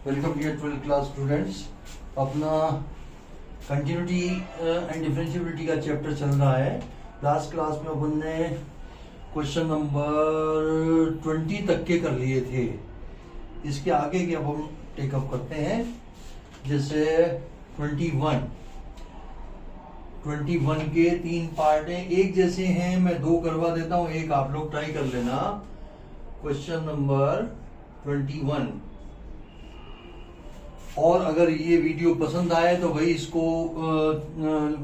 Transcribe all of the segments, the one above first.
Welcome dear 12th class students. अपना continuity and differentiability का chapter चल रहा है। लास्ट क्लास में अपन ने क्वेश्चन नंबर 20 तक के कर लिए थे। इसके आगे के अब हम टेकअप करते हैं। जैसे 21 के 3 पार्ट हैं, एक जैसे हैं। मैं 2 करवा देता हूं, एक आप लोग ट्राई कर लेना। Question number 21। और अगर ये वीडियो पसंद आए तो भाई इसको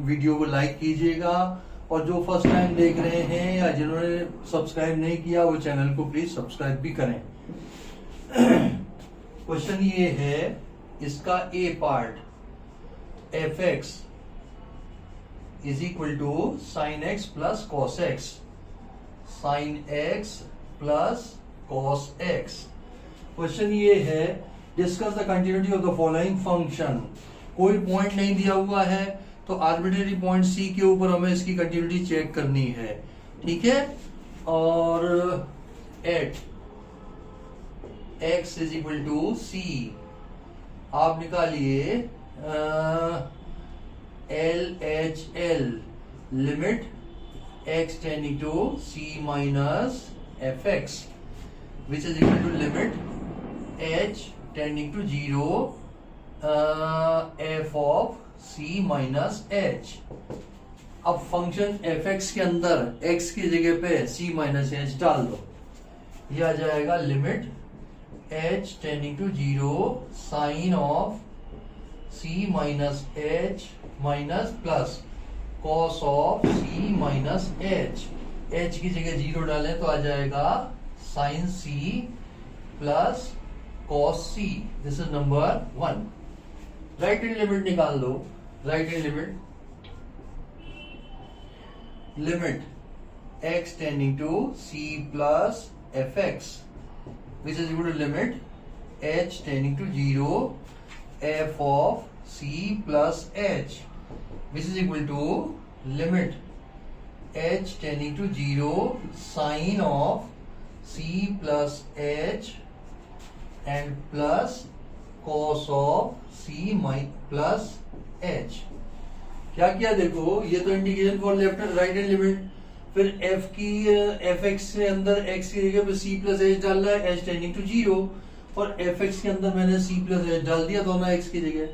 वीडियो को लाइक कीजिएगा, और जो फर्स्ट टाइम देख रहे हैं या जिन्होंने सब्सक्राइब नहीं किया वो चैनल को प्लीज सब्सक्राइब भी करें। क्वेश्चन ये है, इसका A part F x is equal to sine X plus cos x, sine X plus cos X. Question ये है, discuss the continuity of the following function. कोई पॉइंट नहीं दिया हुआ है तो आर्बिट्रेरी पॉइंट सी के ऊपर हमें इसकी कंटिन्यूटी चेक करनी है, ठीक है। और at x is equal to C आप निकालिए L H L, limit x tending to C minus F x which is equal to limit H tending to 0 F of C minus H. अब function F x के अंदर x की जगह पे सी minus H डाल दो, यह आ जाएगा limit H tending to 0 sine of C minus h minus plus cos of C minus h. H की जगह 0 डालें तो आ जाएगा sine C plus cos c। This is number 1। Right hand limit निकाल दो। Right hand limit x tending to c plus f x which is equal to limit h tending to 0 f of c plus h which is equal to limit h tending to 0 sine of c plus h and plus cos of c plus h. क्या किया देखो, ये तो integration for left and right hand limit. फिर f की f x के अंदर x की जगह पे सी प्लस एच डाल रहा है, एच टेंडिंग टू 0, और एफ एक्स के अंदर मैंने सी प्लस एच डाल दिया दोनों एक्स की जगह।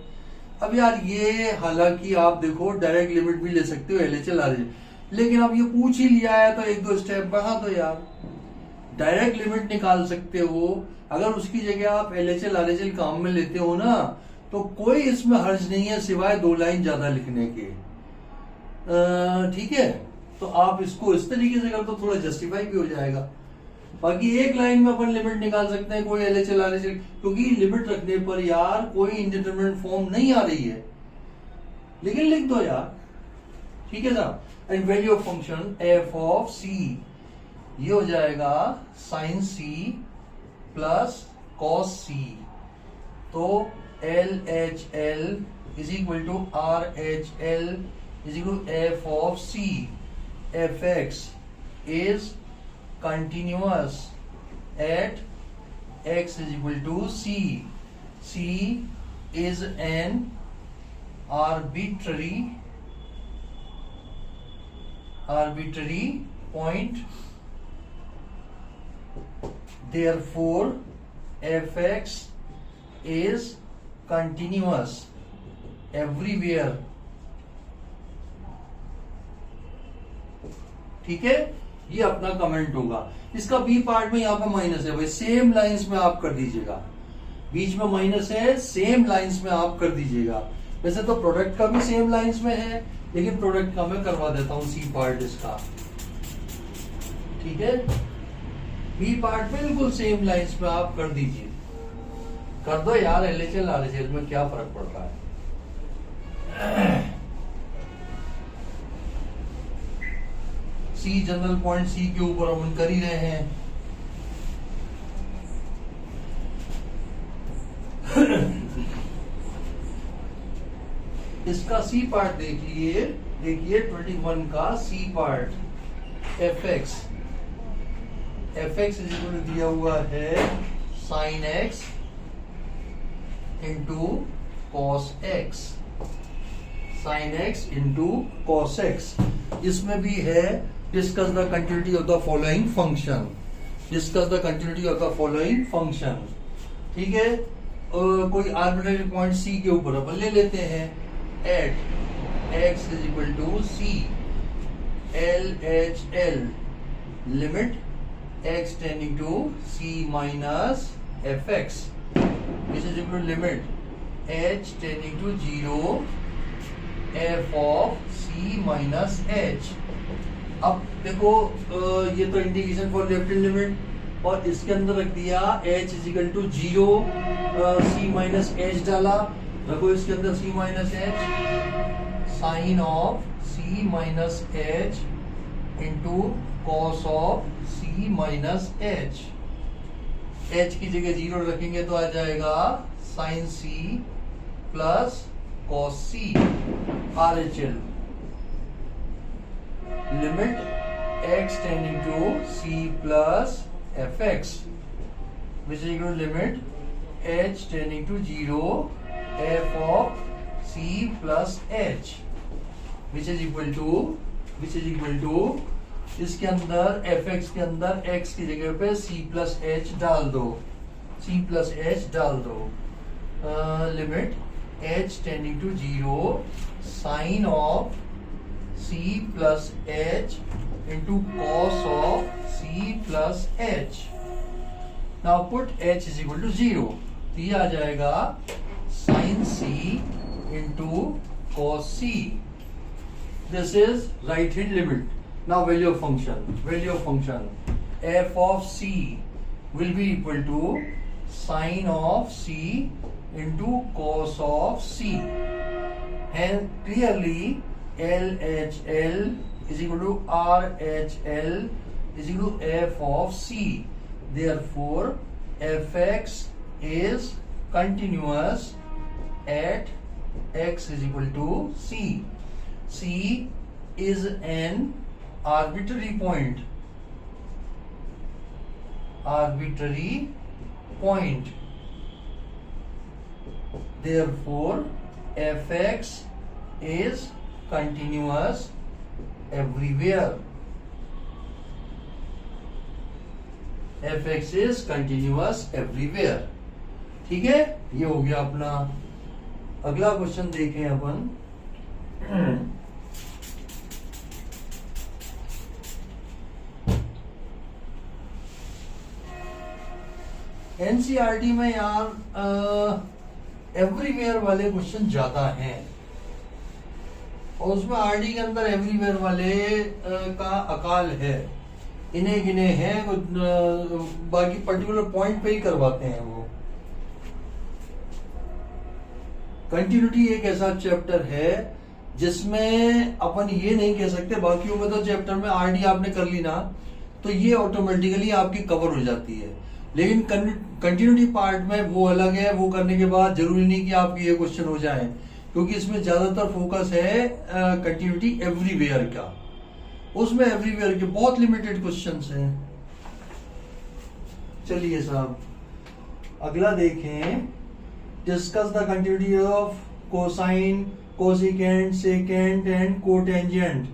अब यार ये हालांकि आप देखो डायरेक्ट लिमिट भी ले सकते हो एलएचएल आरएचएल, लेकिन अब ये पूछ ही लिया है तो 1-2 स्टेप बढ़ा दो यार। डायरेक्ट लिमिट निकाल सकते हो, अगर उसकी जगह आप एलएचएल आरएचएल काम में लेते हो ना तो कोई इसमें हर्ज नहीं है सिवाय 2 लाइन ज्यादा लिखने के, ठीक है। तो आप इसको इस तरीके से कर तो थोड़ा जस्टिफाई भी हो जाएगा। बाकी 1 लाइन में अपन लिमिट निकाल सकते हैं, कोई एलएचएल आरएचएल, क्योंकि लिमिट रखने पर यार कोई इंडिटरमिनेट फॉर्म नहीं आ रही है, लेकिन लिख दो यार, ठीक है ना। And value of function F of C, ये हो जाएगा साइन सी प्लस कॉस सी। तो L H L is equal to R H L is equal to F of C. F x is continuous at x is equal to C. C is an arbitrary point, therefore fx is continuous everywhere, ठीक है। ये अपना comment होगा। इसका B part में यहाँ पे minus है भाई, सेम लाइंस में आप कर दीजिएगा। बीच में माइनस है, सेम लाइंस में आप कर दीजिएगा। वैसे तो प्रोडक्ट का भी सेम लाइंस में है, लेकिन प्रोडक्ट का मैं करवा देता हूं सी पार्ट इसका, ठीक है। बी पार्ट बिल्कुल सेम लाइंस में आप कर दीजिए, कर दो यार। एलएचएल आरएचएल में क्या फर्क पड़ रहा है। सी जनरल पॉइंट सी के ऊपर हम कर ही रहे हैं। इसका सी पार्ट देखिए 21 का c part F x is equal to दिया हुआ है sine x into cos x, sine x into cos x. इसमें भी है discuss the continuity of the following function, discuss the continuity of the following function. ठीक है, कोई arbitrary point सी के ऊपर अपन ले लेते हैं, at x is equal to C, L H L, limit x tending to C minus F x, which is equal to limit H tending to 0 F of C minus H. अब देखो ये तो indication for left hand limit, और इसके अंदर रख दिया h is equal to 0 C minus H डाला, रखो इसके अंदर C minus H, sine of C minus H into cos of C minus h. h की जगह 0 रखेंगे तो आ जाएगा sine C plus cos c, R H L, limit x tending to c plus f x, which is equal to limit h tending to 0 f of c plus h, which is equal to इसके अंदर F x के अंदर x की जगह पे c plus h डाल दो, limit h tending to 0 sine of c plus h into cos of c plus h. Now put h is equal to 0. तो ये आ जाएगा sin c into cos c. This is right hand limit. Now value of function. f of c will be equal to sin of c into cos of c. And clearly LHL is equal to RHL is equal to f of c. Therefore, fx is continuous at x is equal to c. C is an arbitrary point. Therefore, fx is continuous everywhere. fx is continuous everywhere. ठीक है, ये हो गया अपना। अगला question देखें अपन। NCERT में यार एवरीवेयर वाले क्वेश्चन ज्यादा हैं, और उसमें आरडी के अंदर एवरीवेयर वाले का अकाल है, इन्हें गिने हैं, बाकी पर्टिकुलर पॉइंट पे ही करवाते हैं वो। कंटिन्यूटी एक ऐसा चैप्टर है जिसमें अपन ये नहीं कह सकते, बाकियों में तो चैप्टर में आरडी आपने कर ली ना तो ये ऑटोमेटिकली आपकी कवर हो जाती है, लेकिन कंटिन्यूटी पार्ट में वो अलग है। वो करने के बाद जरूरी नहीं कि आपके ये क्वेश्चन हो जाए, क्योंकि इसमें ज्यादातर फोकस है कंटिन्यूटी एवरीवेयर का। उसमें एवरीवेयर के बहुत लिमिटेड क्वेश्चंस हैं। चलिए साहब अगला देखें, discuss the continuity of cosine, cosecant, secant and cotangent.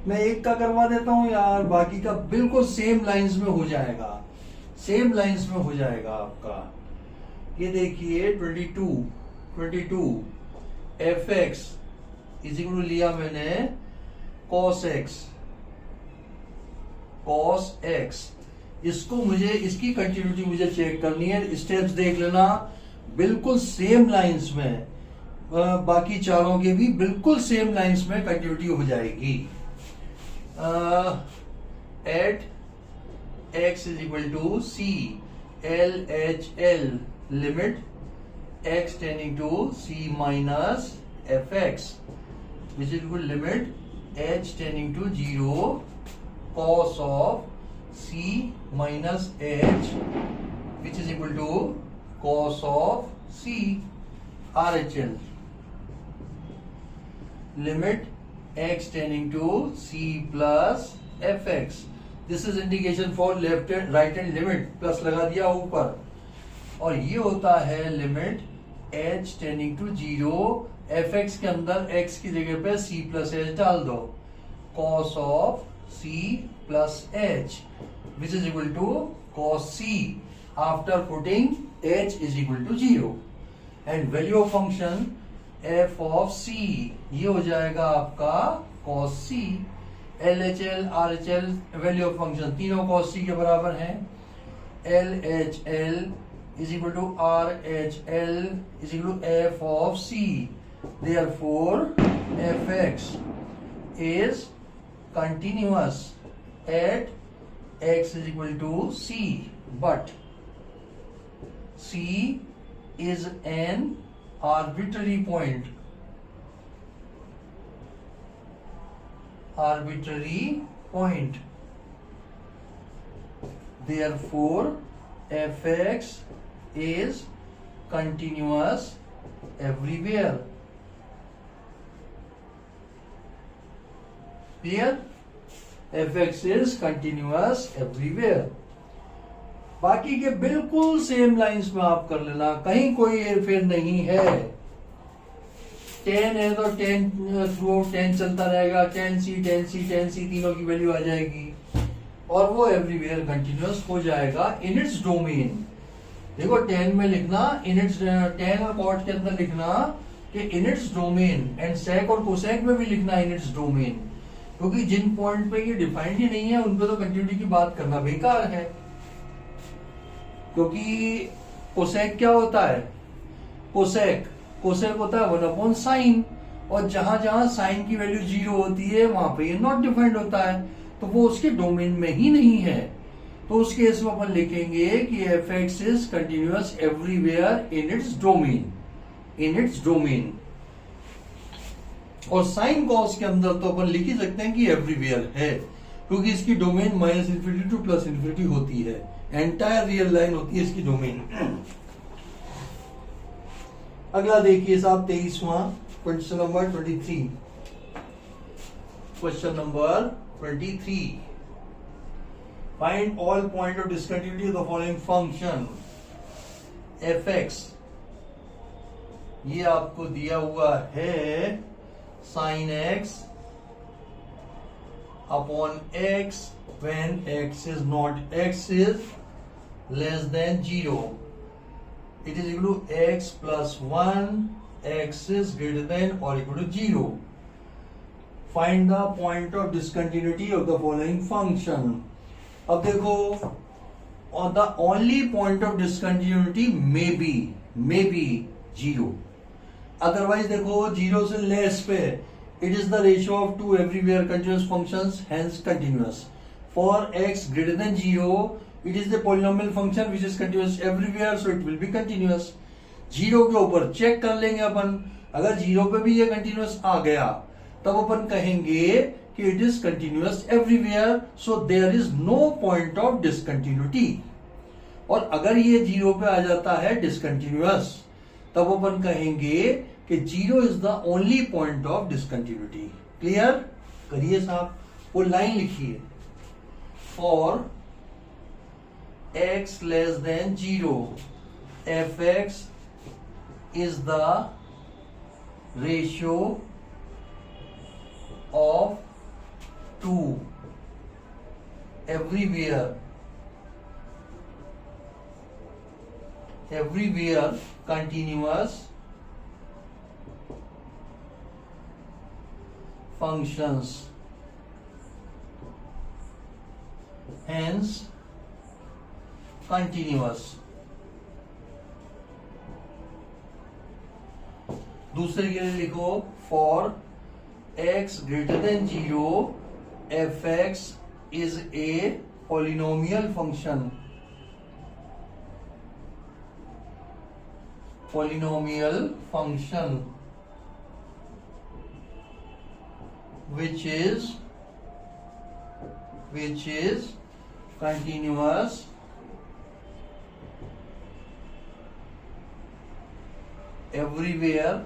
मैं एक का करवा देता हूं यार, बाकी का बिल्कुल सेम लाइंस में हो जाएगा, आपका। ये देखिए 22 f x is equal to लिया मैंने कॉस एक्स। इसको मुझे, इसकी कंटिन्यूटी मुझे चेक करनी है। स्टेप्स देख लेना, बिल्कुल सेम लाइंस में, बाकी चारों के भी बिल्कुल सेम लाइंस में कंटिन्यूटी हो जाएगी। At x is equal to c LHL, limit x tending to c minus fx, which is equal to limit h tending to 0 cos of c minus h, which is equal to cos of c, RHL, limit x tending to c plus fx. This is indication for right hand limit, plus लगा दिया ऊपर, और ये होता है limit h tending to 0, fx के अंदर x की जगह पे c प्लस h डाल दो, cos of c plus h which is equal to cos c after putting h is equal to 0 and value of function f of c ये हो जाएगा आपका cos c। LHL RHL value of function तीनों cos c के बराबर हैं। LHL is equal to RHL is equal to f of c, therefore fx is continuous at x is equal to c, but c is an arbitrary point, therefore fx is continuous everywhere। Clear? fx is continuous everywhere। बाकी के बिल्कुल same lines में आप कर लेना, कहीं कोई हेरफेर नहीं है। 10 है तो 10 थ्रू आउट 10 चलता रहेगा, 10c तीनों की वैल्यू आ जाएगी और वो एवरीवेयर कंटिन्यूअस हो जाएगा इन इट्स डोमेन। देखो 10 में लिखना इन इट्स 10 और कॉट के अंदर लिखना कि इन इट्स डोमेन, एंड सेक और कोसेक में भी लिखना इन इट्स डोमेन, क्योंकि जिन पॉइंट पे ये डिफाइंड ही नहीं है उन पे तो कंटिन्यूटी की बात करना बेकार है। क्योंकि कोसेक क्या होता है, कोसेक होता है 1/sin, और जहां जहां साइन की वैल्यू 0 होती है वहां पे ये नॉट डिफाइंड होता है, तो वो उसके डोमेन में ही नहीं है। तो उस केस में अपन लिखेंगे कि fx is continuous everywhere in its domain. और साइन कॉस के अंदर तो अपन लिख ही सकते हैं कि एवरीवेयर है, क्योंकि इसकी डोमेन -∞ टू +∞ होती है, एंटायर रियल लाइन होती है इसकी डोमेन। अगला देखिए साहब 23वां question number 23। Question number 23, find all point of discontinuity of the following function fx। ये आपको दिया हुआ है sin x upon x when x is less than 0, it is equal to x plus 1, x is greater than or equal to 0। Find the point of discontinuity of the following function। अब देखो, और the only point of discontinuity may be 0, otherwise देखो 0 से less पे it is the ratio of two everywhere continuous functions, hence continuous। For x greater than 0 it is the polynomial function which is continuous everywhere, so it will be continuous। 0 के ऊपर check कर लेंगे अपन, अगर 0 पे भी ये continuous आ गया तब अपन कहेंगे कि it is continuous everywhere, so there is no point of discontinuity. और अगर ये 0 पे आ जाता है डिसकंटिन्यूअस, तब अपन कहेंगे कि 0 is the only point of discontinuity. Clear? करिए साहब, वो लाइन लिखिए, for x less than 0 fx is the ratio of two everywhere continuous functions, hence continuous। दूसरे के लिए लिखो, for x greater than 0 fx is a polynomial function which is continuous everywhere,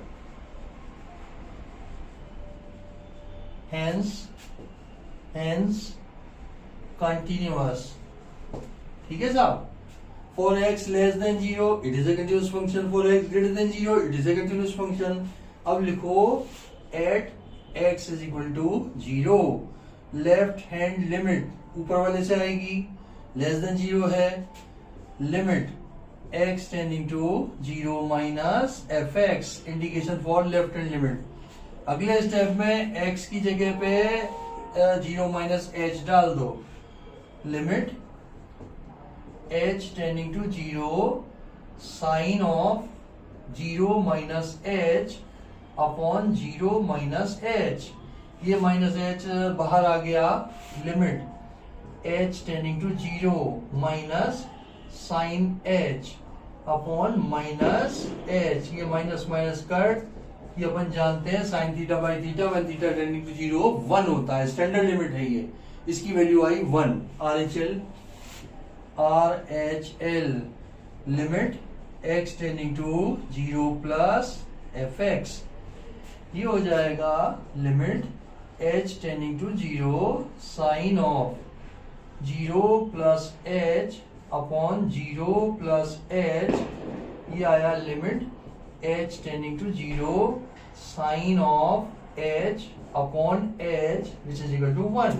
hence continuous। ठीक है साहब, For x less than 0 it is a continuous function, for x greater than 0 it is a continuous function. अब लिखो at x is equal to 0, left hand limit ऊपर वाले से आएगी, less than 0 है, limit x tending to 0 minus fx, indication for left hand limit. अगले step में x की जगह पे 0 माइनस h डाल दो, limit h tending to 0 sine of 0 minus h upon 0 minus h. ये माइनस h बाहर आ गया, limit h tending to 0 minus sine h upon minus h. ये माइनस माइनस कट, ये अपन जानते हैं sine theta by theta when theta tending to 0 1 होता है, स्टैंडर्ड लिमिट है ये. इसकी वैल्यू आई 1. RHL limit x tending to 0 plus fx. ये हो जाएगा limit h tending to 0 sine of 0 plus h upon 0 plus h. ये आया limit h tending to 0 sine of h upon h which is equal to 1.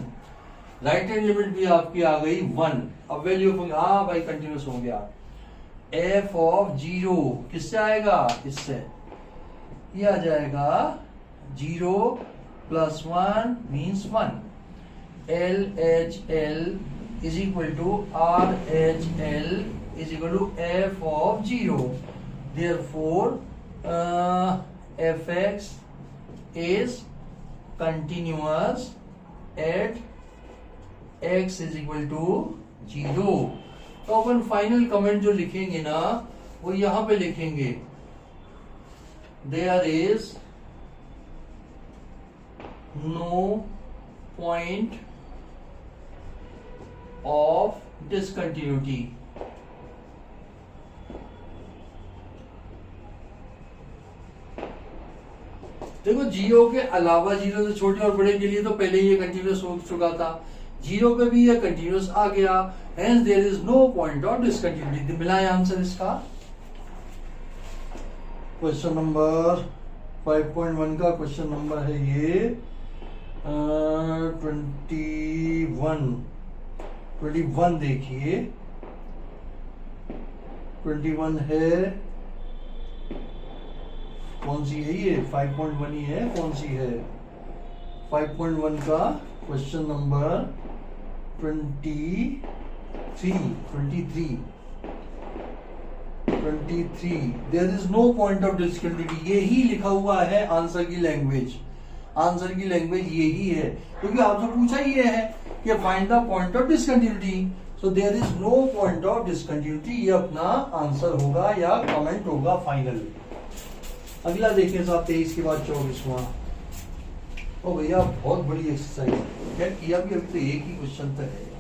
Right hand limit भी आपकी आ गई 1. अब value हाँ भाई कंटिन्यूस हो गया. f ऑफ 0 किससे आएगा, इससे. ये आ जाएगा 0 plus 1 means 1. LHL is equal to RHL is equal to f of 0. Therefore fx is continuous at x is equal to 0. तो अपन फाइनल कमेंट जो लिखेंगे ना वो यहां पे लिखेंगे, there is no point of discontinuity. देखो 0 के अलावा 0 से छोटे और बड़े के लिए तो पहले ये कंटिन्यूस हो चुका था, 0 पे भी ये कंटिन्यूस आ गया, hence there is no point of discontinuity. मिला है आंसर इसका. क्वेश्चन नंबर 5.1 का क्वेश्चन नंबर है ये 21 देखिए. 21 है, कौन सी है ये, 5.1 ही है, कौन सी है. 5.1 का question number 23. There is no point of discontinuity. यही लिखा हुआ है आंसर की लैंग्वेज. आंसर की लैंग्वेज यही है, क्योंकि आपसे पूछा ही है कि find the point of discontinuity. So there is no point of discontinuity. ये अपना आंसर होगा या कमेंट होगा फाइनल. अगला देखिए साहब 23 के बाद 24वां. ओ भैया बहुत बड़ी एक्सरसाइज क्या किया भी, अभी तो एक ही क्वेश्चन तक है.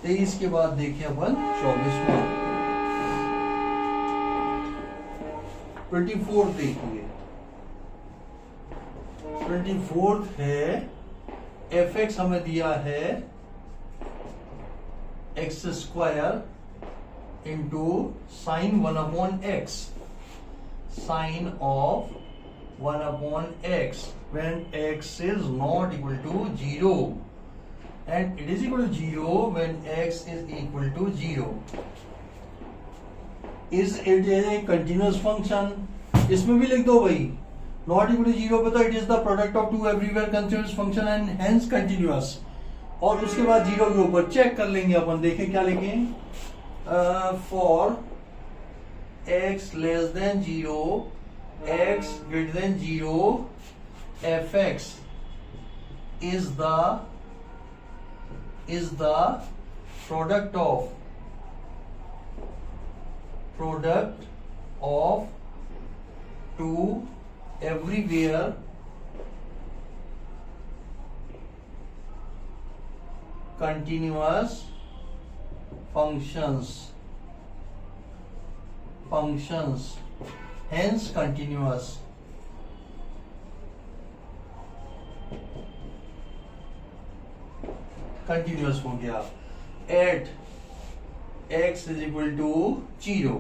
तेईस के बाद देखिए अपन 24वां. 24 देखिए. 24 है, fx हमें दिया है x square into sine 1 upon x, sine of 1 upon x when x is not equal to 0 and it is equal to 0 when x is equal to 0. Is it a continuous function? इसमें भी लिख दो भाई, not equal to 0 पे तो it is the product of two everywhere continuous function and hence continuous. और उसके बाद 0 के ऊपर चेक कर लेंगे अपन. देखें क्या लिखें. For x less than 0, x greater than 0, fx is the product of two everywhere continuous functions hence continuous. Continuous हो गया. At x is equal to 0,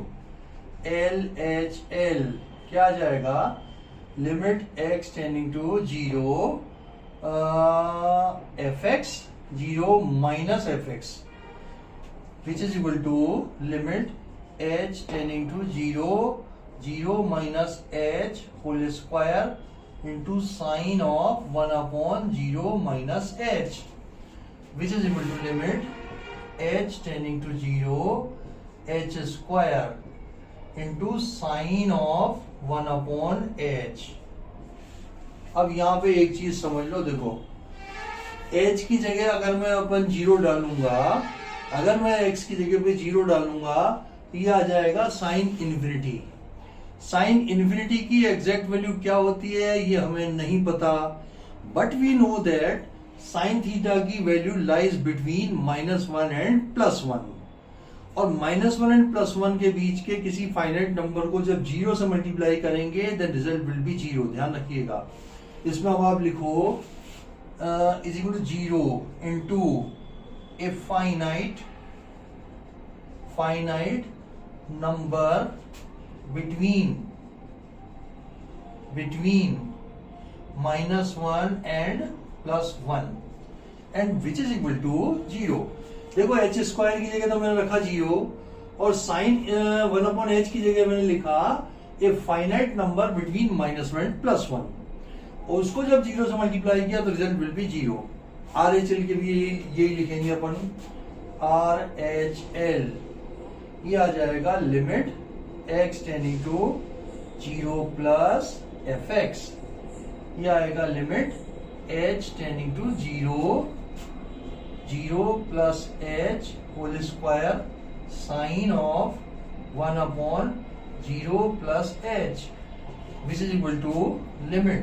LHL क्या आ जाएगा? Limit x tending to 0 fx 0 minus fx which is equal to limit h tending to 0 minus h whole square into sine of 1/0 minus h which is equal to limit h tending to 0 h square into sine of 1/h. अब यहां पे एक चीज समझ लो, देखो h की जगह अगर मैं अपन 0 डालूंगा, अगर मैं x की जगह पे 0 डालूंगा तो ये आ जाएगा साइन इन्फिनिटी. साइन इन्फिनिटी की एग्जैक्ट वैल्यू क्या होती है ये हमें नहीं पता, but we know that sine theta की वैल्यू लाइज बिटवीन -1 एंड +1. और -1 एंड +1 के बीच के किसी फाइनाइट नंबर को जब 0 से मल्टीप्लाई करेंगे देन रिजल्ट विल बी 0. ध्यान रखिएगा. इसमें अब आप लिखो is equal to 0 into a finite number between -1 and +1 and which is equal to 0. देखो h स्क्वायर की जगह तो मैंने रखा 0 और साइन 1/h की जगह मैंने लिखा ए फाइनाइट नंबर बिटवीन -1 एंड +1 और उसको जब 0 से मल्टीप्लाई किया तो रिजल्ट विल बी 0. RHL के भी यही लिखेंगे अपन. RHL ये आ जाएगा limit x tending to 0 plus fx. ये आएगा limit h tending to 0 plus h whole square sine of 1/0 plus h which is equal to limit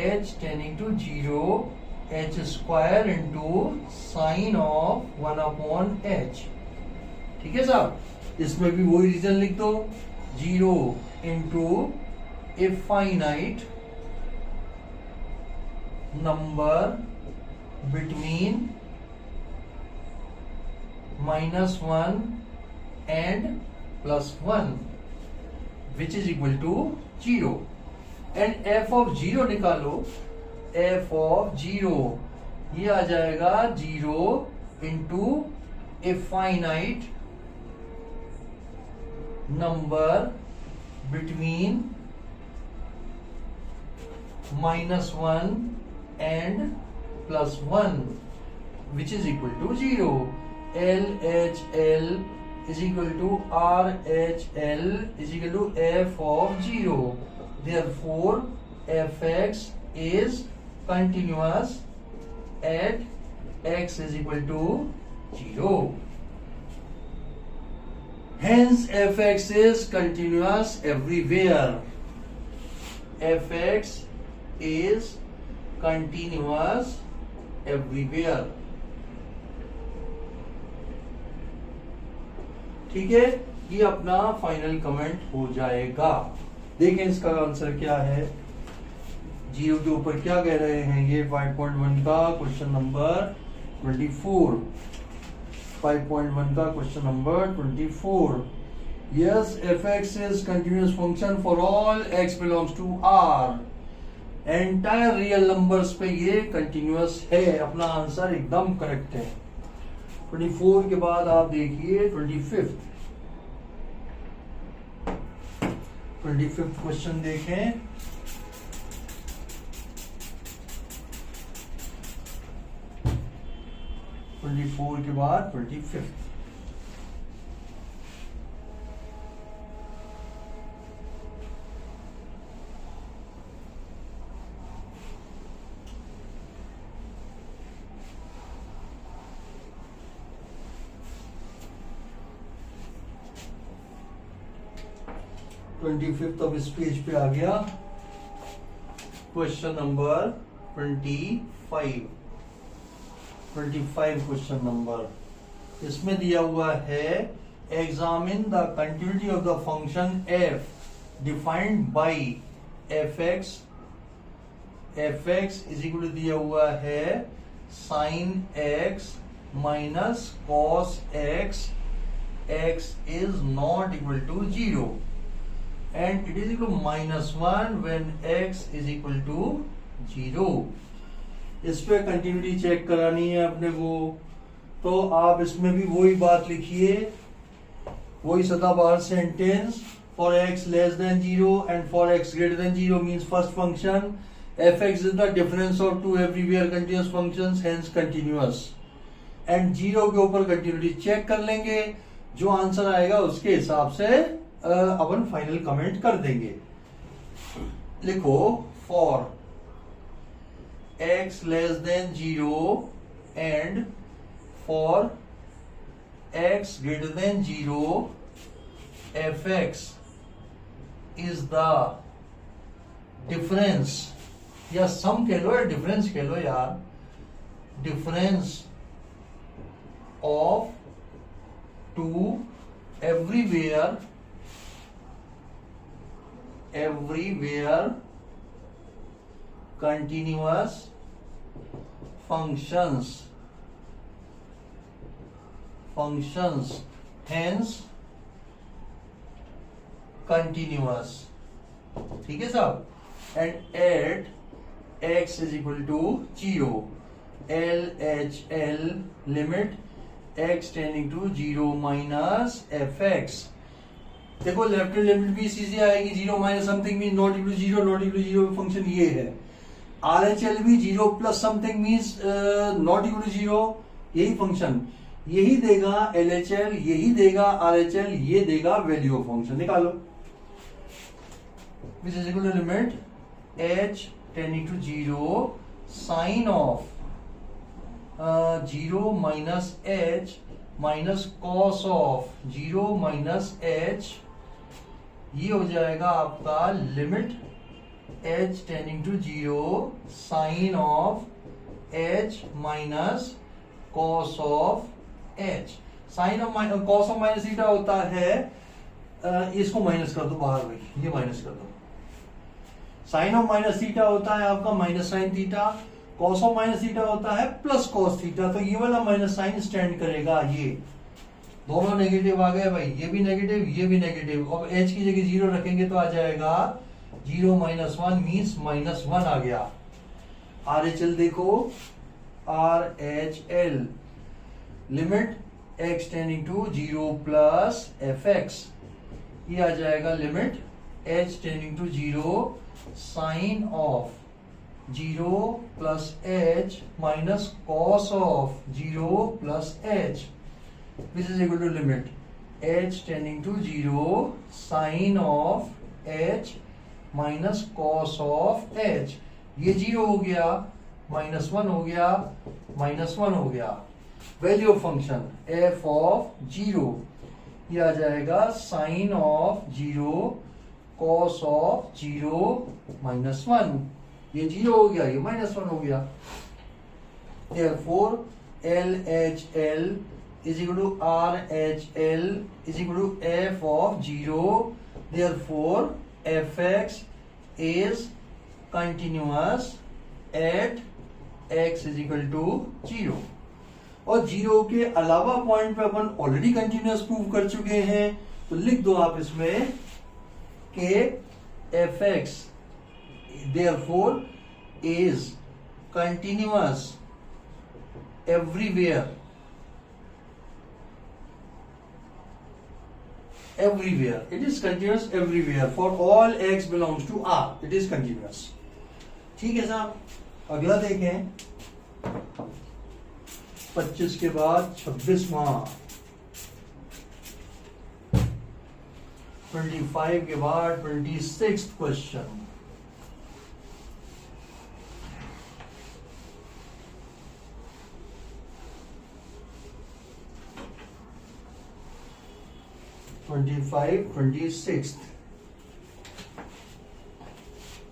h tending to 0 h square into sine of 1/h. ठीक है साहब. इसमें भी वही reason लिख दो. 0 into a finite number between -1 and +1 which is equal to 0 and f of 0 निकालो. f of 0 ये आ जाएगा 0 into a finite number between -1 and +1 which is equal to 0. LHL is equal to RHL is equal to f of 0. Therefore fx is continuous at x is equal to 0. Hence fx is continuous everywhere. fx is continuous everywhere. ठीक है. ये अपना final comment हो जाएगा. देखें इसका answer क्या है. 0 के ऊपर क्या कह रहे हैं ये 5.1 का क्वेश्चन नंबर 24. 5.1 का question number 24. Yes, fx is continuous function for all x belongs to R. Entire real numbers पे ये कंटिन्यूअस है. अपना आंसर एकदम करेक्ट है. 24 के बाद आप देखिए 25th क्वेश्चन देखें. ट्वेंटी फोर के बाद 25th. अब इस पेज पे आ गया क्वेश्चन नंबर 25. Question number. इसमें दिया हुआ है examine the continuity of the function f defined by f x is equal to दिया हुआ है sine x minus cos x is not equal to 0 and it is equal to -1 when x is equal to 0। इस पे continuity check करानी है अपने को, तो आप इसमें भी वही बात लिखिए, वही सदाबहार sentence. For x less than 0 and for x greater than 0 means first function f(x) is the difference of two everywhere continuous functions, hence continuous। And 0 के ऊपर कंटिन्यूटी चेक कर लेंगे, जो आंसर आएगा उसके हिसाब से अपन फाइनल कमेंट कर देंगे। लिखो for x less than 0 and for x greater than 0 f(x) is the difference, या सम कह लो या डिफरेंस कह लो यार, difference of two everywhere continuous functions, hence continuous। ठीक है साहब। And at x is equal to 0 LHL limit x tending to 0 minus fx। देखो लेफ्ट लिमिट भी इसी से आएगी, 0 minus something mean not equal to 0, not equal to 0 function ये है। RHL भी 0 plus something means not equal to 0, यही function यही देगा LHL, यही देगा RHL, ये देगा वैल्यू ऑफ फंक्शन। निकालो which is equal to limit h tending to 0 sine of 0 minus h minus cos of 0 minus h, ये हो जाएगा आपका limit h tending to 0 sine of h minus cos of h। Sine of cos of minus theta होता है, इसको minus कर दो बाहर भाई, ये माइनस कर दो। साइन ऑफ माइनस थीटा होता है आपका minus sine theta, cos of minus theta होता है प्लस कॉस थीटा, तो ये वाला माइनस साइन स्टैंड करेगा। ये दोनों नेगेटिव आ गए भाई, ये भी नेगेटिव ये भी नेगेटिव। अब h की जगह 0 रखेंगे तो आ जाएगा 0 माइनस 1 मीन्स -1 आ गया। RHL देखो RHL limit x tending to 0 plus fx, ये आ जाएगा limit h tending to 0 sine of 0 plus h minus cos of 0 plus h, which is equal to limit h tending to 0 sin of h minus cos of h। ये 0 हो गया, -1 हो गया, -1 हो गया। Value of function f of 0, ये आ जाएगा साइन ऑफ 0 कॉस ऑफ 0 -1, ये 0 हो गया, ये -1 हो गया। Therefore LHL is equal to RHL is equal to f of 0, therefore fx is continuous at x is equal to 0। और 0 के अलावा पॉइंट पे अपन ऑलरेडी कंटिन्यूअस प्रूव कर चुके हैं, तो लिख दो आप इसमें कि fx therefore is continuous everywhere it is continuous everywhere for all x belongs to R it is continuous। ठीक है साहब, अगला देखें 25 के बाद 26वां, 25 के बाद 26th क्वेश्चन।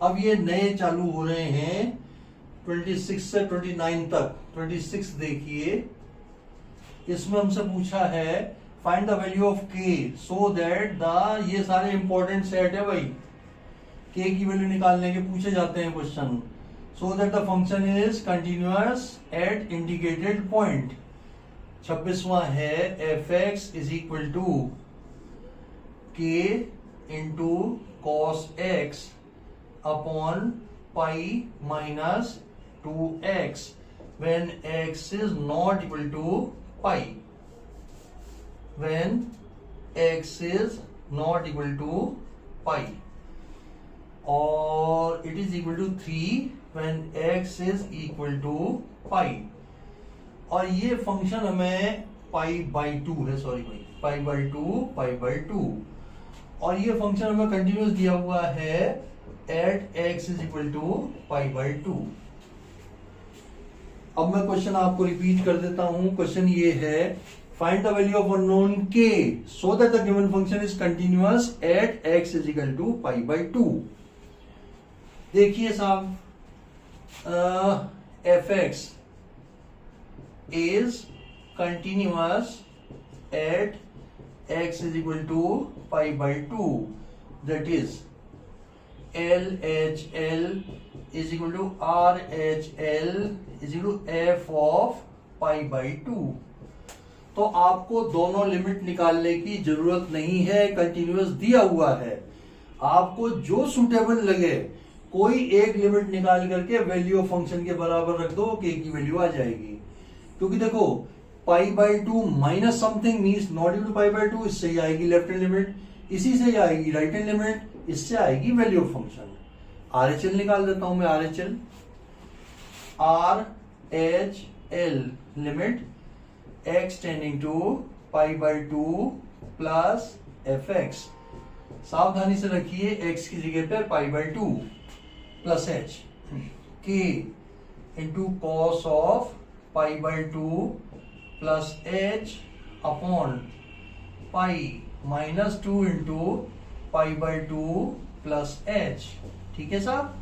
अब ये नए चालू हो रहे हैं 26 से 29 तक। 26 देखिए, इसमें हमसे पूछा है फाइंड द वैल्यू ऑफ के सो दैट द, ये सारे इंपॉर्टेंट सेट है भाई, के की वैल्यू निकालने के पूछे जाते हैं question. So that the function is continuous at indicated point. 26वां है F x is equal to K into cos X upon pi minus 2x when x is not equal to pi, when x is not equal to pi, और it is equal to 3 when x is equal to pi। और ये function हमें पाई by 2 है, sorry भाई, पाई by 2, और ये function हमें continuous दिया हुआ है at x is equal to pi by 2। अब मैं क्वेश्चन आपको रिपीट कर देता हूं। क्वेश्चन ये है, find the value of unknown k so that the given function is continuous at x is equal to pi by 2। देखिए साहब, f x is continuous at x is equal to pi by 2, that is LHL is equal to RHL is equal to f of pi by 2। तो आपको दोनों limit निकालने की जरूरत नहीं है, कंटिन्यूअस दिया हुआ है। आपको जो सुटेबल लगे कोई एक लिमिट निकाल करके वैल्यू ऑफ फंक्शन के बराबर रख दो, के की वैल्यू आ जाएगी। क्योंकि देखो pi by 2 minus something means not equal to pi by 2, इससे ही आएगी लेफ्ट हैंड लिमिट, इसी से ही आएगी राइट हैंड लिमिट, इससे आएगी वैल्यू ऑफ फंक्शन। RHL निकाल देता हूं मैं, RHL limit x tending to pi by 2 plus f x. सावधानी से रखिए, x की जगह पे pi by 2 plus h, k into cos of pi by 2 plus h upon pi minus 2 into pi by 2 plus h। ठीक है साहब,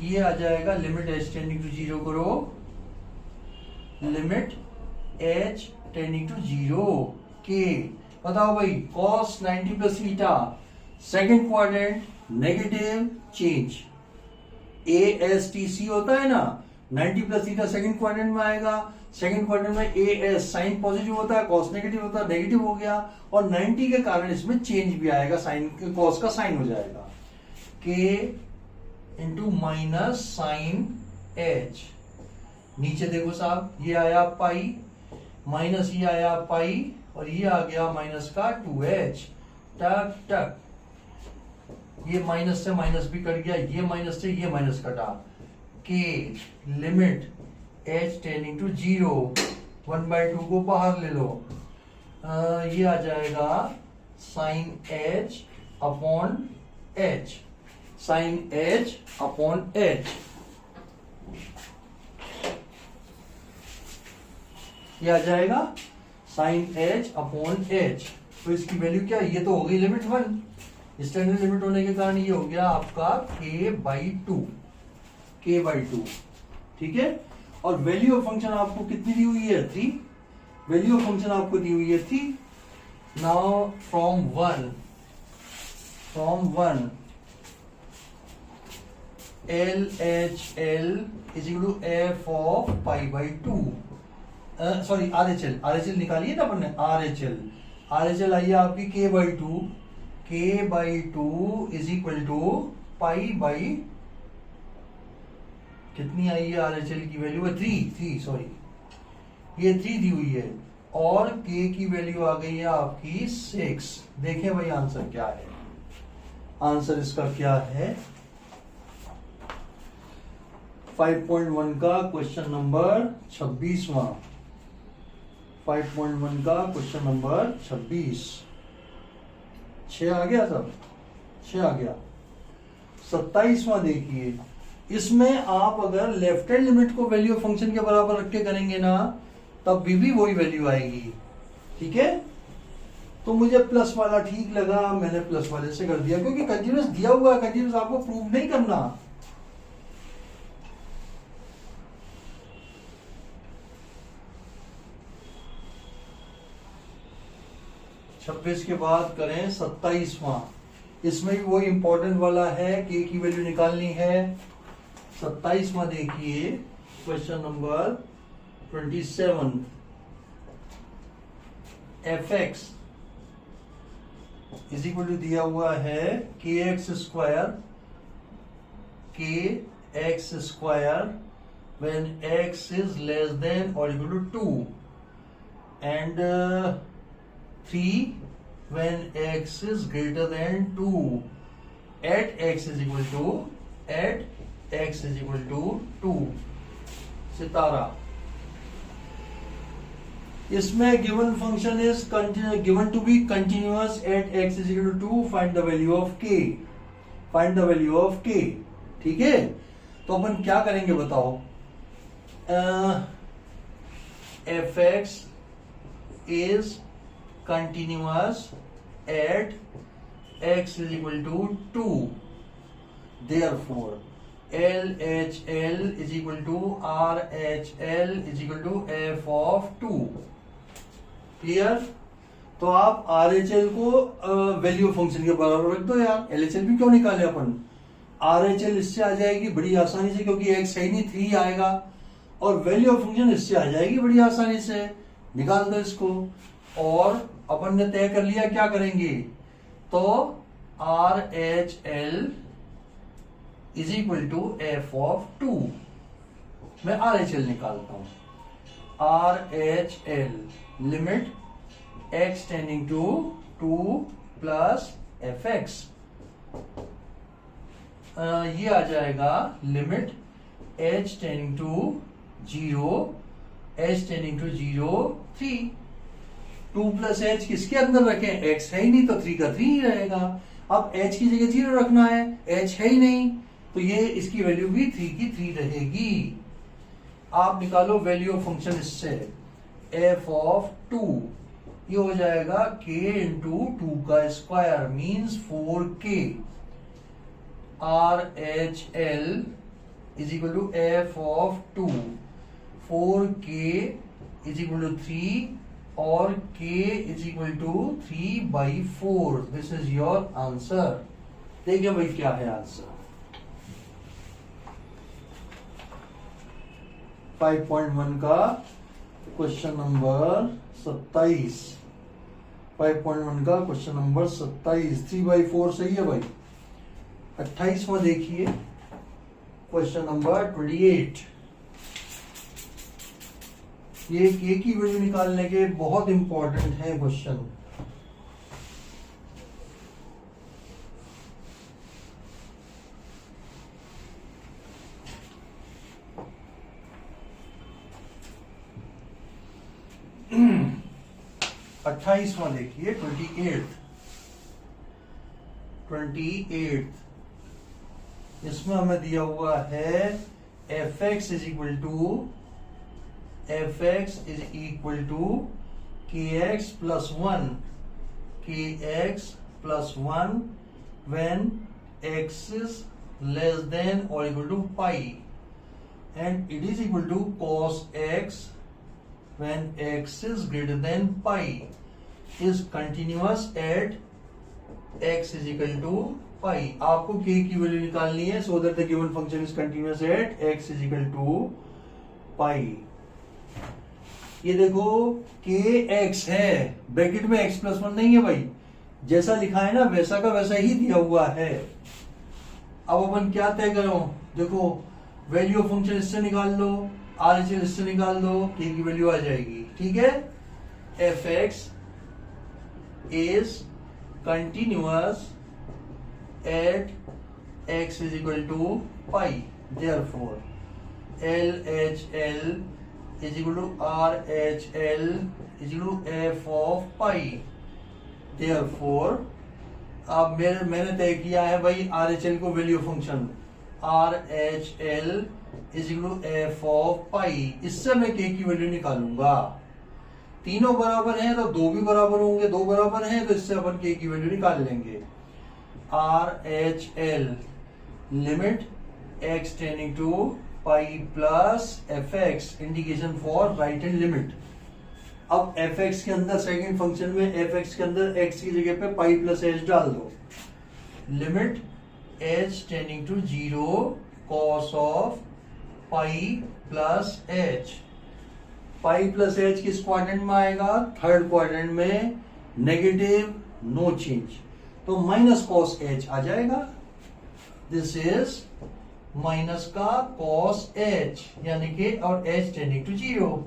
ये आ जाएगा लिमिट h टेंडिंग टू 0 करो, लिमिट h टेंडिंग टू 0 के, बताओ भाई cos 90 plus theta second quadrant negative change, ASTC होता है ना, 90 प्लस थीटा सेकंड क्वाड्रेंट में आएगा, सेकंड क्वाड्रेंट में AS साइन पॉजिटिव होता है, कॉस नेगेटिव होता है, नेगेटिव हो गया, और 90 के कारण इसमें चेंज भी आएगा, साइन कॉस का साइन हो जाएगा, k into minus sine h। नीचे देखो साहब, ये आया पाई माइनस ये आया पाई, और ये आ गया माइनस का 2h, टक टक, ये माइनस से माइनस भी कट गया, ये माइनस से ये माइनस कटा, के लिमिट h टेंडिंग टू 0, 1/2 को बाहर ले लो, ये आ जाएगा sine h upon h, sine h upon h, ये आ जाएगा साइन h अपॉन h। तो इसकी वैल्यू क्या, ये तो हो गई लिमिट 1, स्टैंडर्ड लिमिट होने के कारण ये हो गया आपका k बाई 2, k बाई 2। ठीक है, और वैल्यू ऑफ फंक्शन आपको कितनी दी हुई है, 3, वैल्यू ऑफ फंक्शन आपको दी हुई है 3। Now from 1 LHL is equal to f of pi by 2, sorry RHL निकालिए ना अपन ने, RHL आई है आपकी k by 2, k by 2 is equal to pi by, कितनी आई है RHL की वैल्यू है 3, सॉरी ये 3 दी हुई है, और k की वैल्यू आ गई है आपकी 6। देखें भाई आंसर क्या है, आंसर इसका क्या है, 5.1 का क्वेश्चन नंबर 26वां, 5.1 का क्वेश्चन नंबर 26, 6 आ गया सब, 6 आ गया। 27वां देखिए, इसमें आप अगर लेफ्ट हैंड लिमिट को वैल्यू ऑफ फंक्शन के बराबर रख के करेंगे ना, तब भी वही वैल्यू आएगी। ठीक है, तो मुझे प्लस वाला ठीक लगा, मैंने प्लस वाले से कर दिया, क्योंकि कंटिन्यूअस दिया हुआ है, कंटिन्यूअस आपको प्रूव नहीं करना। 26 के बाद करें 27वां। इसमें भी वो इंपॉर्टेंट वाला है, के की वैल्यू निकालनी है। 27वां देखिए, question number 27। F x is equal to दिया हुआ है k x square when x is less than or equal to 2 and 3 when x is greater than 2 at x is equal to 2। सितारा, इसमें given function is given to be continuous at x is equal to 2, find the value of k। ठीक है, तो अपन क्या करेंगे बताओ। F x is continuous at x is equal to 2, therefore LHL is equal to RHL is equal to f of 2। Clear? तो आप RHL को value function के बराबर रख दो यार, LHL भी क्यों निकाले अपन। RHL इससे आ जाएगी बड़ी आसानी से, क्योंकि x है ही नहीं, 3 आएगा, और वैल्यू ऑफ फंक्शन इससे आ जाएगी बड़ी आसानी से, निकाल दो इसको। और अपन ने तय कर लिया क्या करेंगे, तो RHL is equal to f of 2। मैं RHL निकालता हूं। RHL limit x tending to 2 plus fx, ये आ जाएगा limit h tending to 0, h tending to 0 3। 2 plus h किसके अंदर रखें, x है ही नहीं तो 3 का 3 ही रहेगा। अब h की जगह 0 रखना है, h है ही नहीं, तो ये इसकी वैल्यू भी 3 की 3 रहेगी। आप निकालो वैल्यू ऑफ फंक्शन इससे, f of 2 ये हो जाएगा k इंटू 2 का square means 4k। RHL is equal to f of 2, 4k is equal to 3 और k is equal to 3/4। This is your answer. देखिए भाई क्या है आंसर। 5.1 का क्वेश्चन नंबर 27। 5.1 का क्वेश्चन नंबर 27, 3/4 सही है भाई। 28वां देखिए, क्वेश्चन नंबर 28। ये के की वैल्यू निकालने के बहुत इंपॉर्टेंट है क्वेश्चन। अट्ठाईसवां देखिए, 28। इसमें हमें दिया हुआ है F x is equal to k x plus 1 when x is less than or equal to pi, and it is equal to cos x when x is greater than pi, is continuous at x is equal to pi। आपको k की value निकालनी है, so that the given function is continuous at x is equal to pi। ये देखो kx है, bracket में x plus 1 नहीं है भाई, जैसा लिखा है ना वैसा का वैसा ही दिया हुआ है। अब अपन क्या तय करो, देखो वैल्यू ऑफ फंक्शन इससे निकाल लो, RHL इससे निकाल दो, k की वैल्यू आ जाएगी। ठीक है, F x is continuous at x is equal to pi, therefore LHL is equal to RHL is equal to f of pi। therefore अब मैंने तय किया है भाई RHL को value function, RHL is equal to f of pi। इससे मैं k की वैल्यू निकालूंगा। तीनों बराबर हैं तो 2 भी बराबर होंगे, 2 बराबर हैं तो इससे अपन k की वैल्यू निकाल लेंगे। RHL limit x tending to pi plus fx, indication for right hand limit। अब fx के अंदर सेकंड फंक्शन में fx के अंदर x की जगह पे पाई प्लस h डाल दो। Limit h tending to 0 cos of pi plus h। Pi plus h किस क्वाड्रेंट में आएगा? थर्ड क्वाड्रेंट में, नेगेटिव, नो चेंज, तो माइनस कॉस h आ जाएगा। दिस इज माइनस का कॉस h, यानी कि और h टेंडिंग टू 0,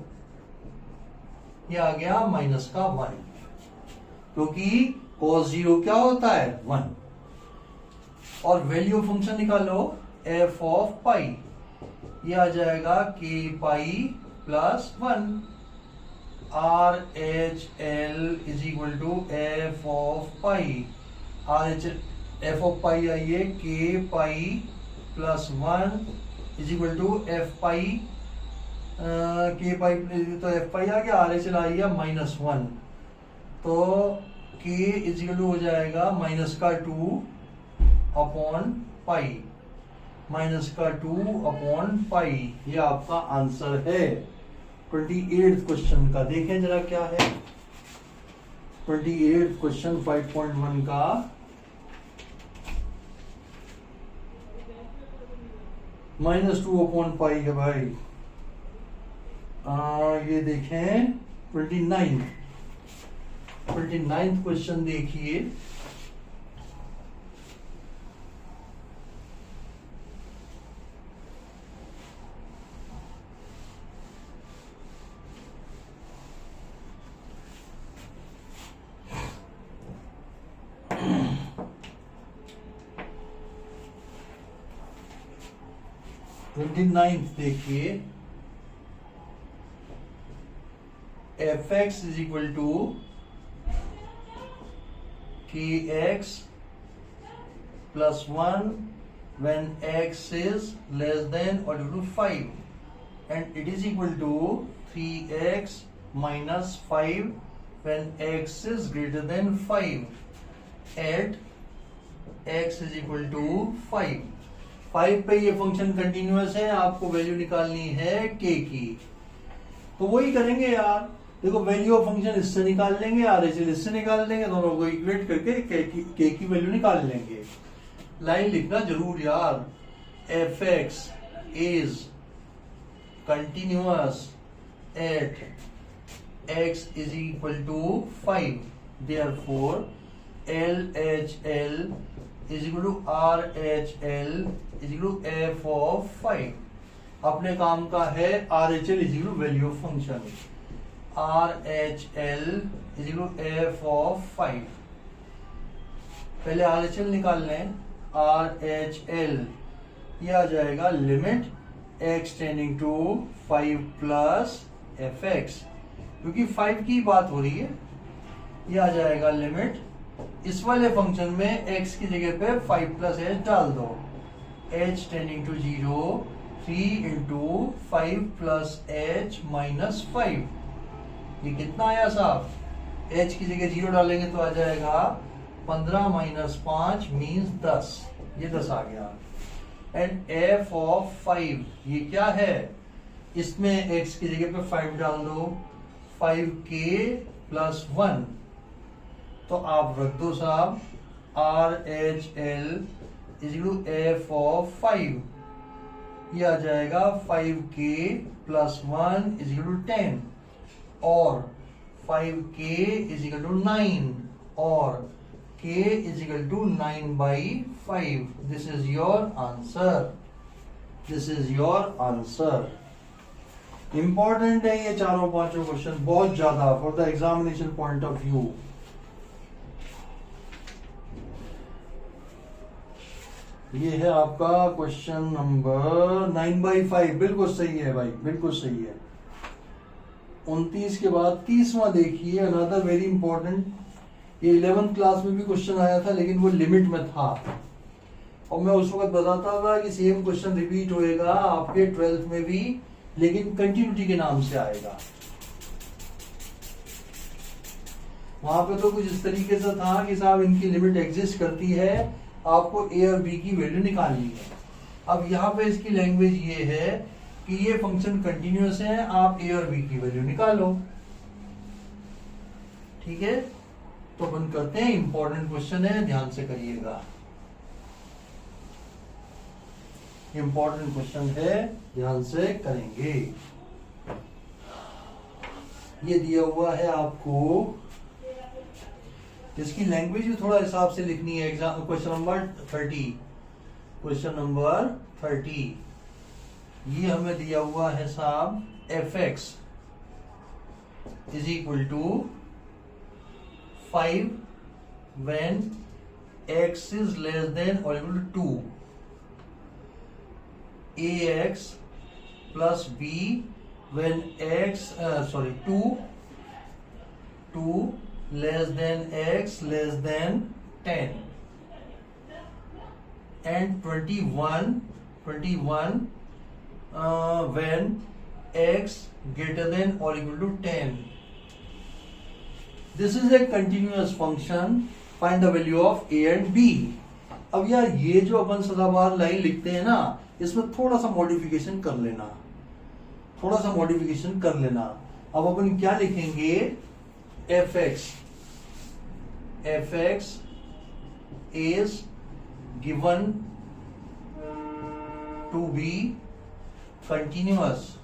ये आ गया माइनस का 1, क्योंकि cos 0 क्या होता है? 1। और वैल्यू फंक्शन निकालो f ऑफ पाई, ये आ जाएगा k pi plus 1। R H L is equal to F of pi. R H F of pi आइए K pi plus 1 is equal to F pi, K pi तो F पाई आ गया, R H L आ गया -1, तो के is equal to हो जाएगा minus का 2 upon pi, minus का 2 अपॉन पाई। ये आपका आंसर है 28th क्वेश्चन का। देखें जरा क्या है 28th क्वेश्चन 5.1 का। -2 अपॉन पाई है भाई। ये देखें 29th क्वेश्चन देखिए। देखिए fx is equal to kx plus 1 when x is less than or equal to 5 and it is equal to 3x minus 5 when x is greater than 5 at x is equal to 5 पे ये function continuous है, आपको value निकालनी है k की, तो वही करेंगे यार। देखो वैल्यू ऑफ फंक्शन इससे निकाल लेंगे, आर एच एल इससे निकाल लेंगे, दोनों को इक्वेट करके k की वैल्यू निकाल लेंगे। लाइन लिखना जरूर यार। F x is continuous at x is equal to 5, therefore LHL is equal to RHL is equal to f of 5। अपने काम का है RHL is equal to value of function, RHL is equal to f of 5। पहले RHL निकाल लें। RHL ये आ जाएगा limit x tending to 5 plus fx, क्योंकि 5 की बात हो रही है। ये आ जाएगा लिमिट, इस वाले फंक्शन में x की जगह पे 5 प्लस h डाल दो, h tending to 0, 3 into 5 plus h minus 5। ये कितना आया साहब? h की जगह 0 डालेंगे तो आ जाएगा 15 माइनस 5 मीन्स 10, ये 10 आ गया। एंड f ऑफ 5 ये क्या है? इसमें x की जगह पे 5 डाल दो, 5k प्लस 1, तो आप रख दो साहब RHL is equal to f of 5, ये आ जाएगा 5k plus 1 is equal to 10 और 5k इज इक्वल टू 9 और k is equal to 9/5। This is your answer, this is your answer. Important है ये चारों पांचों क्वेश्चन बहुत ज्यादा for the examination point of view. ये है आपका क्वेश्चन नंबर 9/5। बिल्कुल सही है भाई, बिल्कुल सही है। 29 के बाद 30वां देखिए, अनदर वेरी इंपॉर्टेंट। ये 11th क्लास में भी क्वेश्चन आया था लेकिन वो लिमिट में था और मैं उस वक्त बताता था कि सेम क्वेश्चन रिपीट होएगा आपके 12th में भी, लेकिन कंटिन्यूटी के नाम से आएगा। वहां पे तो कुछ इस तरीके से था कि साहब इनकी लिमिट एग्जिस्ट करती है, आपको a और b की वैल्यू निकालनी है। अब यहाँ पे इसकी लैंग्वेज ये है कि ये फंक्शन कंटिन्यूअस है, आप a और b की वैल्यू निकालो। ठीक है, तो अपन करते हैं, इंपॉर्टेंट क्वेश्चन है, ध्यान से करिएगा। इंपॉर्टेंट क्वेश्चन है, ध्यान से करेंगे। ये दिया हुआ है आपको, इसकी लैंग्वेज भी थोड़ा हिसाब से लिखनी है। Exam question number 30, question number 30 ये हमें दिया हुआ है साहब, fx is equal to 5 when x is less than or equal to 2, ax plus b when x 2 less than x less than 10, and 21 when x greater than or equal to 10. This is a continuous function. Find the value of a and b. अब यार ये जो अपन सदाबहार line लिखते हैं ना, इसमें थोड़ा सा मॉडिफिकेशन कर लेना, थोड़ा सा मॉडिफिकेशन कर लेना। अब अपन क्या लिखेंगे, fx is given to be continuous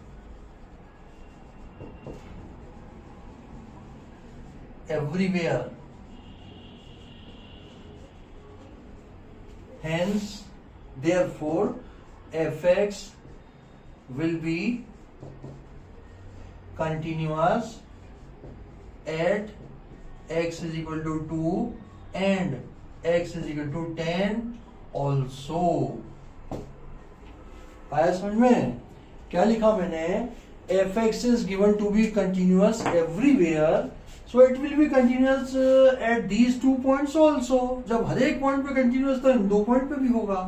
everywhere, hence therefore fx will be continuous at x is equal to 2 and x is equal to 10 also। आया समझ में? क्या लिखा मैंने, fx is given to be continuous everywhere, so it will be continuous at these 2 points also। जब हर एक point पे continuous, तो इन 2 पॉइंट पे भी होगा।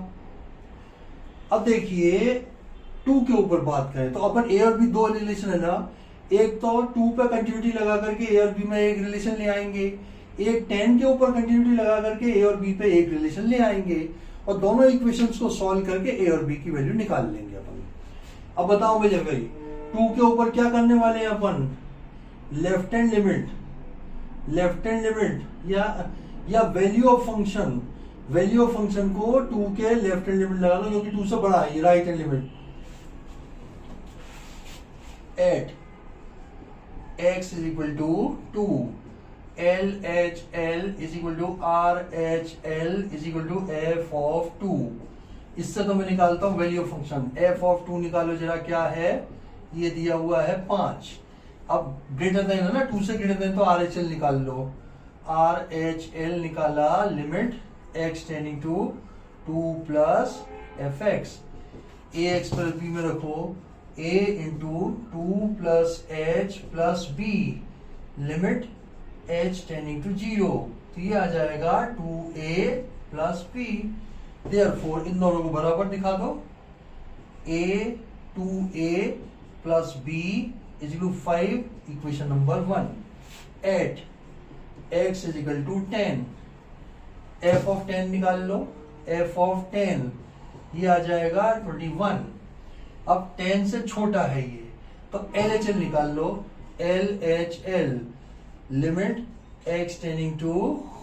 अब देखिए 2 के ऊपर बात करें तो अपन a और b दो रिलेशन है ना, एक तो 2 पे कंटिन्यूटी लगा करके a और b में एक रिलेशन ले आएंगे, एक 10 के ऊपर कंटिन्यूटी लगा करके a और b पे एक रिलेशन ले आएंगे, और दोनों इक्वेशंस को सॉल्व करके a और b की वैल्यू निकाल लेंगे अपन। अब बताओ भैया भाई, 2 के ऊपर क्या करने वाले हैं अपन, लेफ्ट हैंड लिमिट या वैल्यू ऑफ फंक्शन को 2 के लेफ्ट हैंड लिमिट लगा लो, जो कि 2 से बड़ा है, right hand limit at x is equal to 2, LHL is equal to RHL is equal to f of 2। इससे तो मैं निकालता हूं value of function, f of 2 निकालो जरा, क्या है, ये दिया हुआ है 5। अब ग्रेटर देन है ना, 2 से ग्रेटर देन, तो RHL निकाल लो, RHL निकाला, limit x tending to 2 plus fx, ax पर b में रखो, a इंटू 2 plus h plus b, limit h tending to 0, तो ये आ जाएगा 2a plus b। Therefore in दोनों को बराबर दिखा दो, a 2a plus b is equal to 5, equation number 1, at x is equal to 10, f of 10 निकाल लो, f ऑफ 10 ये आ जाएगा 21। अब 10 से छोटा है ये, तो LHL निकाल लो, LHL limit x tending to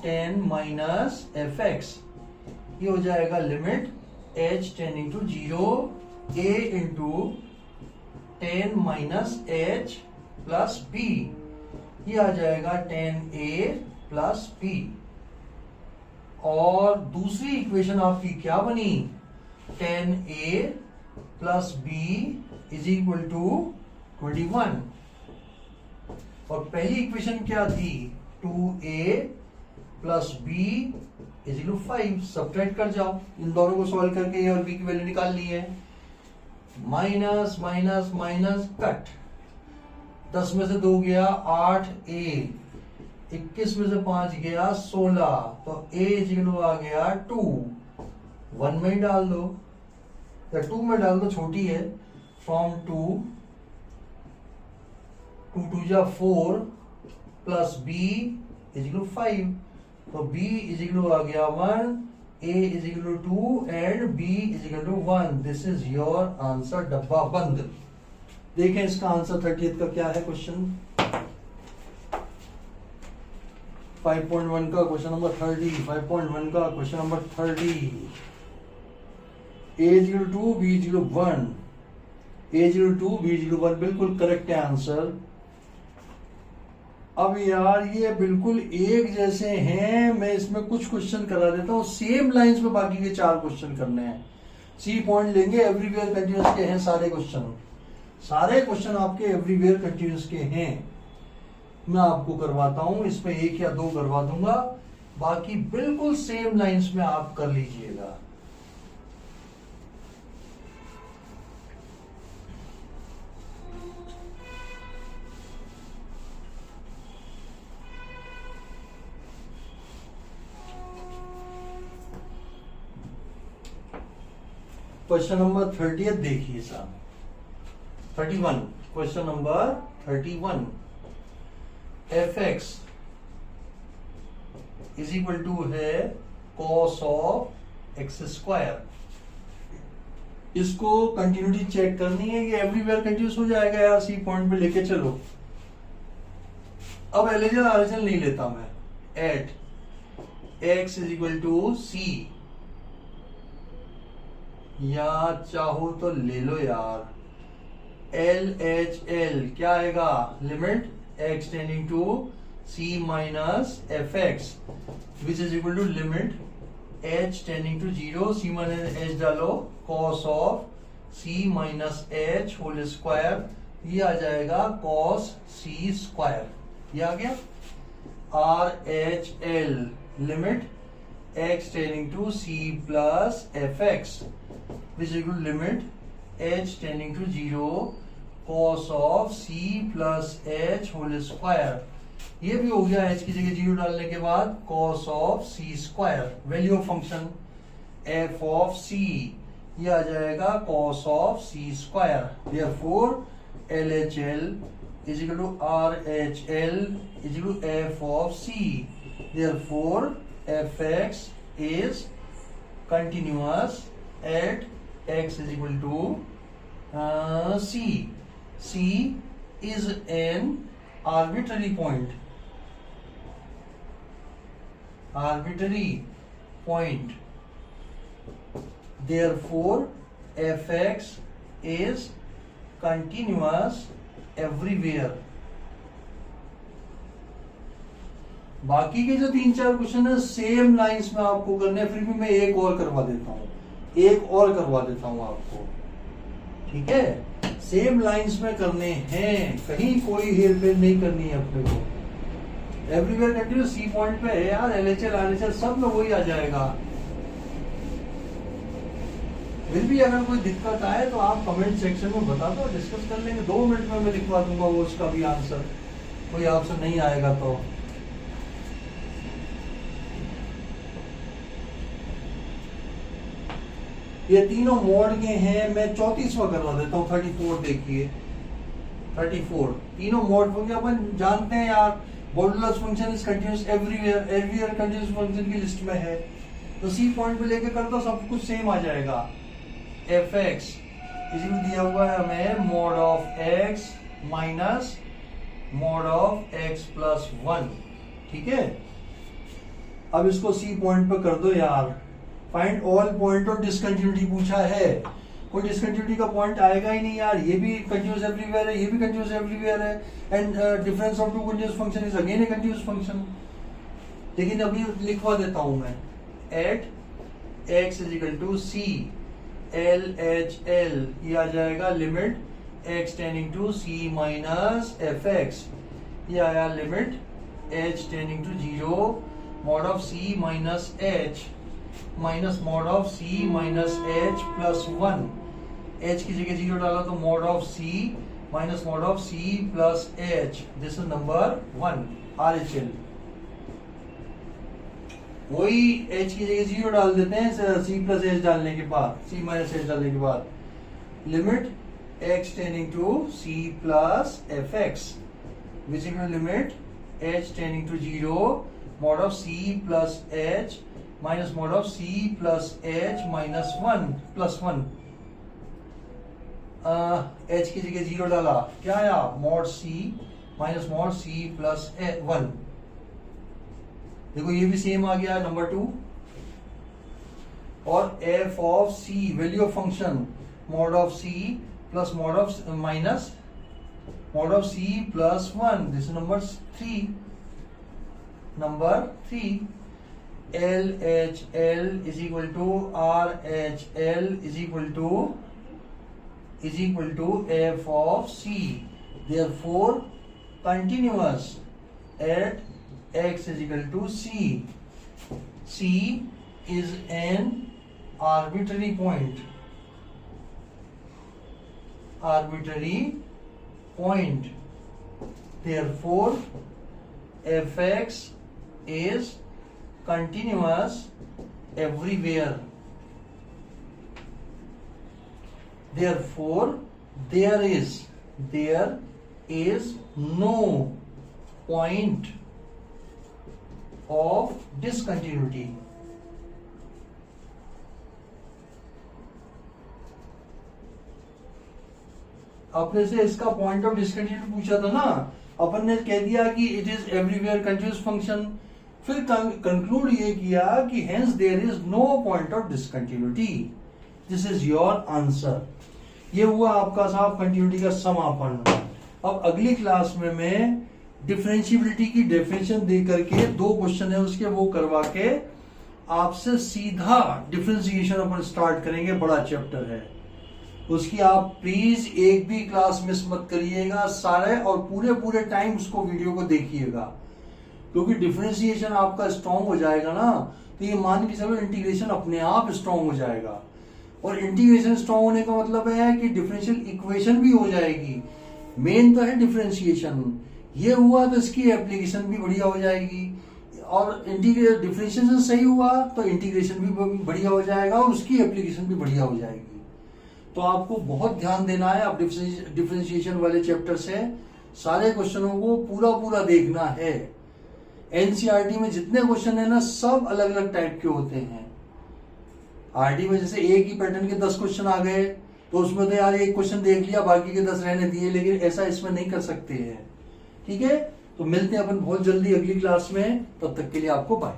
10 minus fx, ये हो जाएगा limit h tending to 0, a into 10 minus h plus b, ये आ जाएगा 10a प्लस b। और दूसरी इक्वेशन आपकी क्या बनी, 10a plus b is equal to 21, और पहली इक्वेशन क्या थी, 2a plus b is equal to 5। Subtract कर जाओ, इन दोनों को सॉल्व करके a और b की वैल्यू निकाल ली है, माइनस माइनस माइनस कट, 10 में से 2 गया 8a, 21 में से 5 गया 16, तो a इज इक्वल टू आ गया 2, 1 में ही डाल दो या 2 में डाल दो, छोटी है, फ्रॉम 2 2 जा 4 plus b is equal to 5, तो b इज इक्वल टू आ गया 1, a is equal to 2 and b is equal to 1। This is your answer, डब्बा बंद। देखें इसका आंसर 30th का क्या है क्वेश्चन, 5.1 का क्वेश्चन नंबर 30, 5.1 का question number 30। A02 B01, A02 B01 बिल्कुल करेक्ट है आंसर। अब यार ये बिल्कुल एक जैसे हैं, मैं इसमें कुछ क्वेश्चन करा देता हूँ सेम लाइंस में, बाकी के 4 क्वेश्चन करने हैं। सी पॉइंट लेंगे, एवरीवेयर कंटिन्यूअस के हैं सारे क्वेश्चन, सारे क्वेश्चन आपके एवरीवेयर कंटिन्यूअस के हैं। मैं आपको करवाता हूं, इसमें 1 या 2 करवा दूंगा, बाकी बिल्कुल सेम लाइंस में आप कर लीजिएगा। क्वेश्चन नंबर 30 देखिए साहब, 31, question number 31। fx is equal to है cos ऑफ एक्स स्क्वायर। इसको कंटिन्यूटी चेक करनी है, ये एवरीवेयर कंटिन्यूस हो जाएगा यार, सी पॉइंट पे लेके चलो। अब एलएचएल आरएचएल नहीं लेता मैं, at x is equal to C, या चाहो तो ले लो यार, एल एच एल क्या आएगा, limit x tending to c minus F x which is equal to limit h tending to 0, c minus h डालो, cos of c minus h whole square, ये आ जाएगा cos c स्क्वायर, ये आ गया। R H L limit x tending to c plus f x which is equal to limit h tending to 0 cos of c plus h whole square, ये भी हो गया h की जगह 0 डालने के बाद cos of c square. Value of function f of c, ये आ जाएगा cos of c square. Therefore LHL is equal to RHL is equal to f of c, therefore fx is continuous at x is equal to c. C is an arbitrary point. Arbitrary point. Therefore, fx is continuous everywhere. बाकी के जो 3-4 question है same lines में आपको करने, फिर भी मैं एक और करवा देता हूं, एक और करवा देता हूं आपको, ठीक है। सेम लाइंस में करने हैं, कहीं कोई हेरफेर नहीं करनी है अपने को। एवरीवेयर कंटिन्यूअस सी पॉइंट पे है यार, एलएचएल आरएचएल सब में वही आ जाएगा। फिर भी अगर कोई दिक्कत आए तो आप कमेंट सेक्शन में बता दो, डिस्कस कर लेंगे। 2 मिनट में मैं लिखवा दूंगा वो उसका भी आंसर, कोई आपसे नहीं आएगा तो। ये तीनों मोड के हैं, मैं 34वां करवा देता हूँ। 34 देखिए, 34 तीनों मोड हो गया। अपन जानते हैं यार, modulus function is continuous everywhere, everywhere continuous function की लिस्ट में है, तो सी पॉइंट पे लेके कर दो, सब कुछ सेम आ जाएगा। एफ एक्स इसमें दिया हुआ है हमें mode of x minus mode of x plus 1, ठीक है। अब इसको सी पॉइंट पे कर दो यार। Find all point of discontinuity पूछा है, कोई डिसकंटिन्यूटी का पॉइंट आएगा ही नहीं यार। ये भी कंटिन्यूअस एवरीवेयर है, ये भी कंटिन्यूअस एवरीवेयर है, and difference of two continuous function is again a continuous function. लेकिन अभी लिखवा देता हूं मैं, at x is equal to C L H L, ये आ जाएगा limit x tending to C minus F x, ये आया limit H tending to 0 mod of C minus h minus mod of C minus h plus 1, h की जगह 0 डाला तो mod of C minus mod of c plus h, this is number 1 RHL। वही h की जगह 0 डाल देते हैं सी प्लस एच डालने के बाद, सी माइनस एच डालने के बाद, limit x tending to c plus f x which is limit H tending to 0 mod of c plus h minus mod of c plus h minus 1 plus 1, h की जगह 0 डाला, क्या आया mod c minus mod c plus 1, देखो ये भी same आ गया number 2। और f of c, value of function mod of c plus mod of minus mod of c plus 1, this is number 3। Number 3, L H L is equal to R H L is equal to F of c, therefore continuous at x is equal to c. C is an arbitrary point. Therefore fx is continuous everywhere. Therefore there is no point of discontinuity. आपने से इसका point of discontinuity पूछा था ना, अपन ने कह दिया कि it is everywhere continuous function, फिर कंक्लूड ये किया कि hence there is no point of discontinuity. This is your answer. ये हुआ आपका साहब कंटिन्यूटी का समापन। अब अगली क्लास में मैं डिफरेंशिएबिलिटी की डेफिनेशन दे करके 2 क्वेश्चन है उसके वो करवा के आपसे सीधा डिफरेंशिएशन अपन स्टार्ट करेंगे। बड़ा चैप्टर है उसकी, आप प्लीज एक भी क्लास मिस मत करिएगा, सारे और पूरे टाइम उसको वीडियो को देखिएगा, क्योंकि डिफरेंशिएशन आपका स्ट्रांग हो जाएगा ना तो ये मान के चलो इंटीग्रेशन अपने आप स्ट्रांग हो जाएगा। और इंटीग्रेशन स्ट्रांग होने का मतलब है कि डिफरेंशियल इक्वेशन भी हो जाएगी। मेन तो है डिफरेंशिएशन, ये हुआ तो इसकी एप्लीकेशन भी बढ़िया हो जाएगी, और डिफरेंशिएशन सही हुआ तो इंटीग्रेशन भी बढ़िया हो जाएगा और उसकी एप्लीकेशन भी बढ़िया हो जाएगी। तो आपको बहुत ध्यान देना है, आप डिफरेंशिएशन वाले चैप्टर से सारे क्वेश्चनों को पूरा देखना है। एनसीईआरटी में जितने क्वेश्चन है ना सब अलग अलग टाइप के होते हैं। आरटी में जैसे एक ही पैटर्न के 10 क्वेश्चन आ गए तो उसमें तो यार एक क्वेश्चन देख लिया बाकी के 10 रहने दिए, लेकिन ऐसा इसमें नहीं कर सकते हैं। ठीक है, तो मिलते हैं अपन बहुत जल्दी अगली क्लास में, तब तक के लिए आपको बाय।